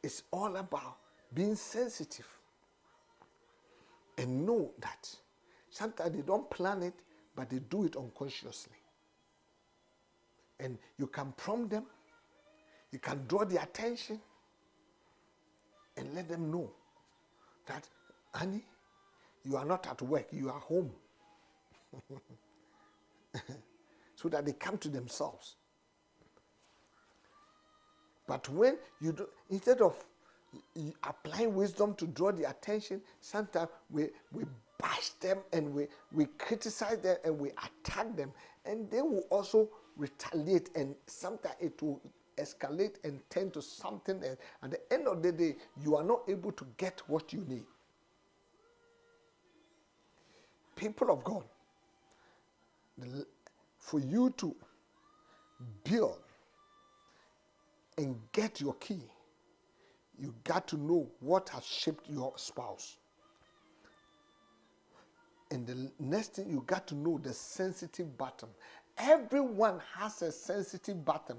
It's all about being sensitive and know that sometimes they don't plan it, but they do it unconsciously. And you can prompt them, you can draw their attention, and let them know that, honey, you are not at work, you are home. So that they come to themselves. But when you do, instead of applying wisdom to draw the attention, sometimes we bash them and we criticize them and we attack them, and they will also retaliate, and sometimes it will escalate and turn to something else. At the end of the day, you are not able to get what you need. People of God, for you to build and get your key, you got to know what has shaped your spouse. And the next thing, you got to know the sensitive bottom. Everyone has a sensitive bottom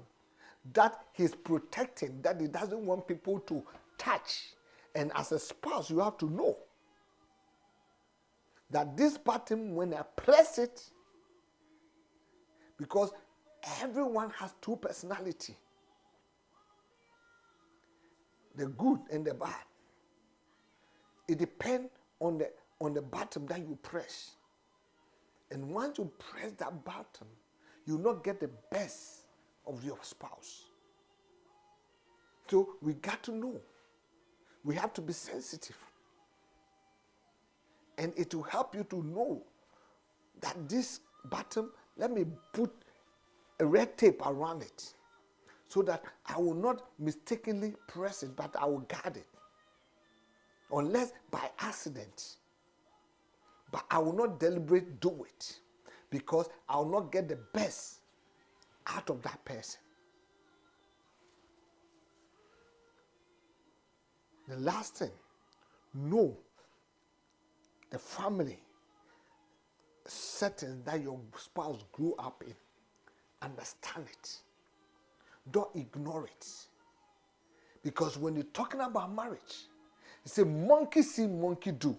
that he's protecting, that he doesn't want people to touch. And as a spouse, you have to know that this button, when I press it, because everyone has two personalities, the good and the bad. It depends on the button that you press. And once you press that button, you will not get the best of your spouse. So we got to know. We have to be sensitive. And it will help you to know that this button, let me put a red tape around it so that I will not mistakenly press it, but I will guard it. Unless by accident. But I will not deliberately do it, because I will not get the best out of that person. The last thing, know the family settings that your spouse grew up in. Understand it. Don't ignore it. Because when you're talking about marriage, it's a monkey see, monkey do.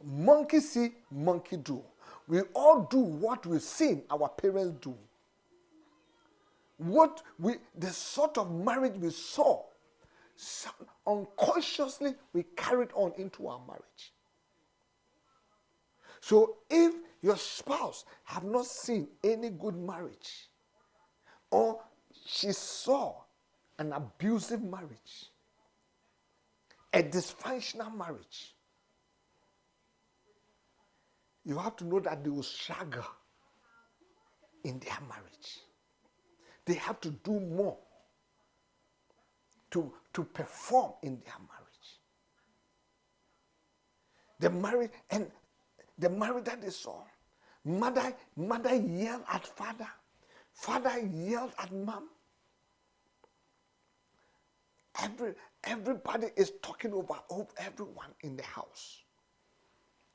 Monkey see, monkey do. We all do what we've seen our parents do. The sort of marriage we saw, unconsciously we carried on into our marriage. So if your spouse have not seen any good marriage, or she saw an abusive marriage, a dysfunctional marriage, you have to know that they will struggle in their marriage. They have to do more to perform in their marriage. The marriage that they saw, mother yelled at father yelled at mom. Everybody is talking over everyone in the house.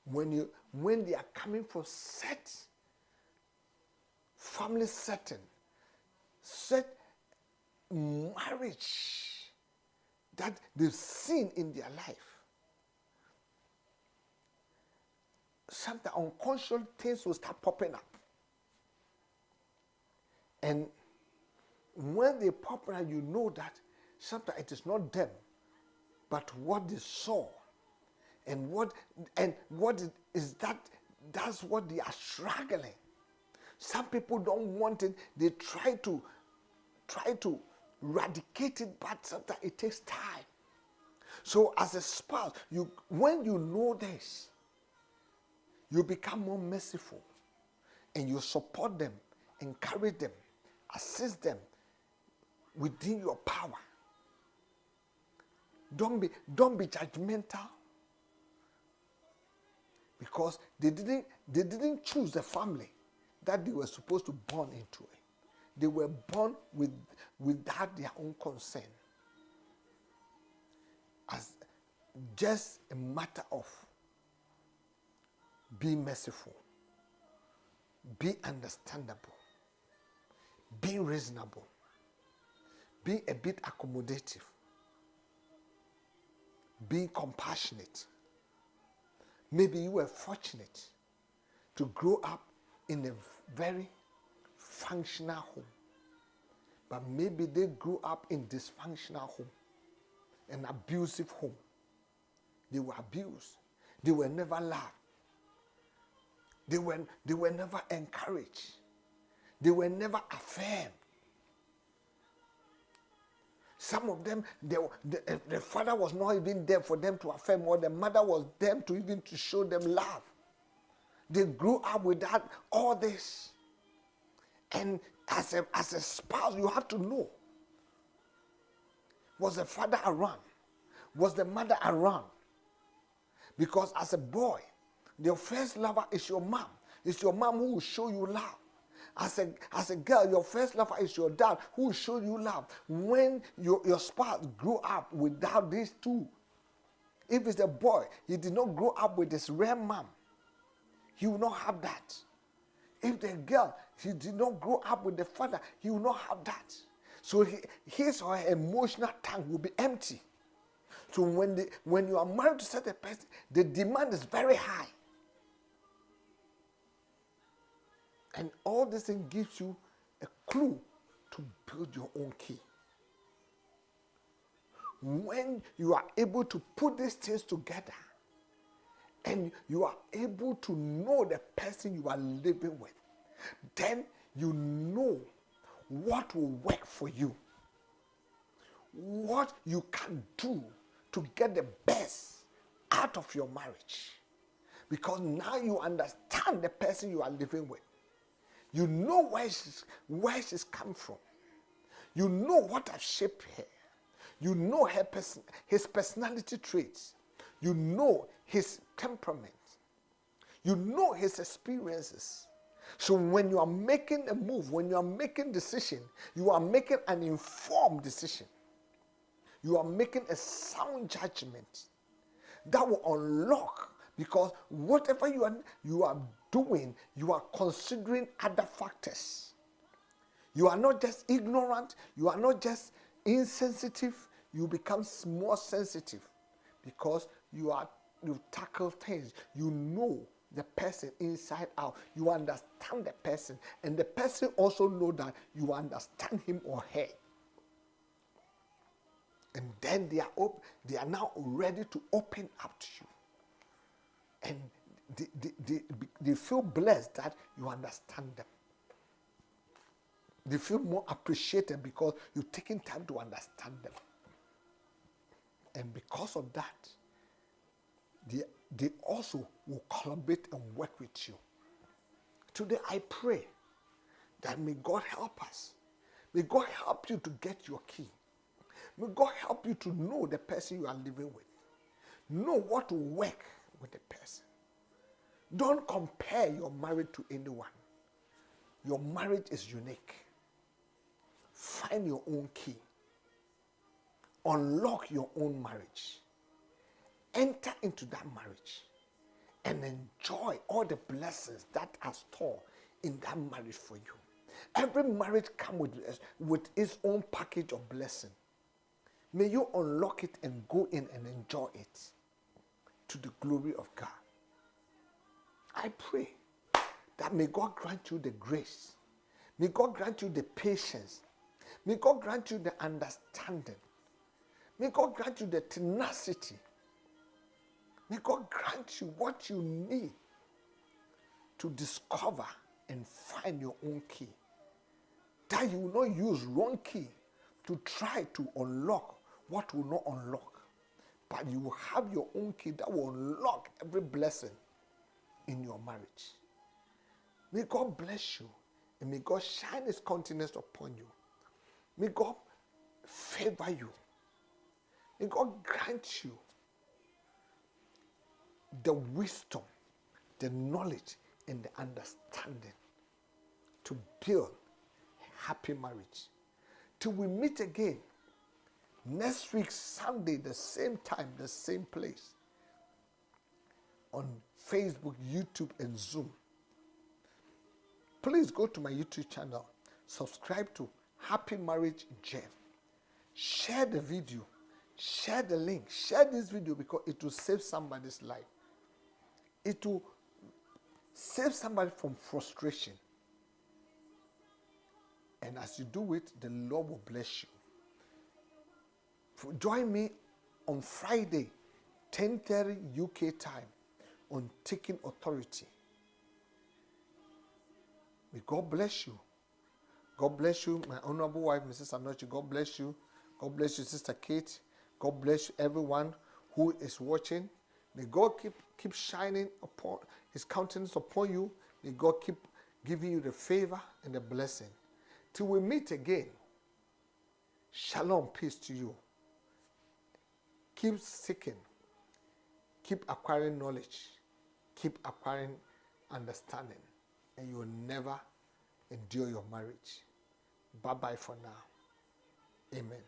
When they are coming from set family setting, set marriage that they've seen in their life, sometimes unconscious things will start popping up. And when they pop up, you know that sometimes it is not them, but what they saw. And what is that? That's what they are struggling. Some people don't want it. They try to eradicate it, but sometimes it takes time. So as a spouse, when you know this, you become more merciful, and you support them, encourage them, assist them within your power. Don't be judgmental, because they didn't choose the family that they were supposed to born into it. They were born without their own consent. As just a matter of being merciful, be understandable, be reasonable, be a bit accommodative, be compassionate. Maybe you were fortunate to grow up in a very functional home, but maybe they grew up in dysfunctional home, an abusive home. They were abused. They were never loved. They were never encouraged. They were never affirmed. Some of them, the father was not even there for them to affirm, or the mother was there to show them love. They grew up without all this. And as a spouse, you have to know, was the father around? Was the mother around? Because as a boy, your first lover is your mom. It's your mom who will show you love. As a girl, your first lover is your dad who will show you love. When your spouse grew up without these two, if it's a boy, he did not grow up with his real mom, he will not have that. If the girl, he did not grow up with the father, he will not have that. So his or her emotional tank will be empty. So when you are married to such a person, the demand is very high. And all this thing gives you a clue to build your own key. When you are able to put these things together, and you are able to know the person you are living with, then you know what will work for you, what you can do to get the best out of your marriage. Because now you understand the person you are living with. You know where she's come from. You know what has shaped her. You know his personality traits. You know his temperament. You know his experiences. So when you are making a move, when you are making decision, you are making an informed decision. You are making a sound judgment that will unlock, because whatever you are doing, you are considering other factors. You are not just ignorant, you are not just insensitive, you become more sensitive because you tackle things. You know the person inside out. You understand the person, and the person also know that you understand him or her. And then they are now ready to open up to you. And they feel blessed that you understand them. They feel more appreciated because you've taken time to understand them. And because of that, they also will collaborate and work with you. Today I pray that may God help us. May God help you to get your key. May God help you to know the person you are living with. Know what to work with the person. Don't compare your marriage to anyone. Your marriage is unique. Find your own key. Unlock your own marriage. Enter into that marriage and enjoy all the blessings that are stored in that marriage for you. Every marriage comes with its own package of blessing. May you unlock it and go in and enjoy it to the glory of God. I pray that may God grant you the grace. May God grant you the patience. May God grant you the understanding. May God grant you the tenacity. May God grant you what you need to discover and find your own key. That you will not use wrong key to try to unlock what will not unlock. But you will have your own key that will unlock every blessing in your marriage. May God bless you, and may God shine his countenance upon you. May God favor you. May God grant you the wisdom, the knowledge, and the understanding to build a happy marriage. Till we meet again next week, Sunday, the same time, the same place, on Facebook, YouTube, and Zoom. Please go to my YouTube channel, subscribe to Happy Marriage Gem. Share the video, share the link, share this video because it will save somebody's life. It will save somebody from frustration. And as you do it, the Lord will bless you. Join me on Friday, 10:30 UK time, on Taking Authority. May God bless you. God bless you, my honorable wife, Mrs. Anochi. God bless you. God bless you, Sister Kate. God bless you, everyone who is watching. May God keep shining upon his countenance upon you. May God keep giving you the favor and the blessing. Till we meet again, shalom, peace to you. Keep seeking. Keep acquiring knowledge. Keep acquiring understanding. And you will never endure your marriage. Bye-bye for now. Amen.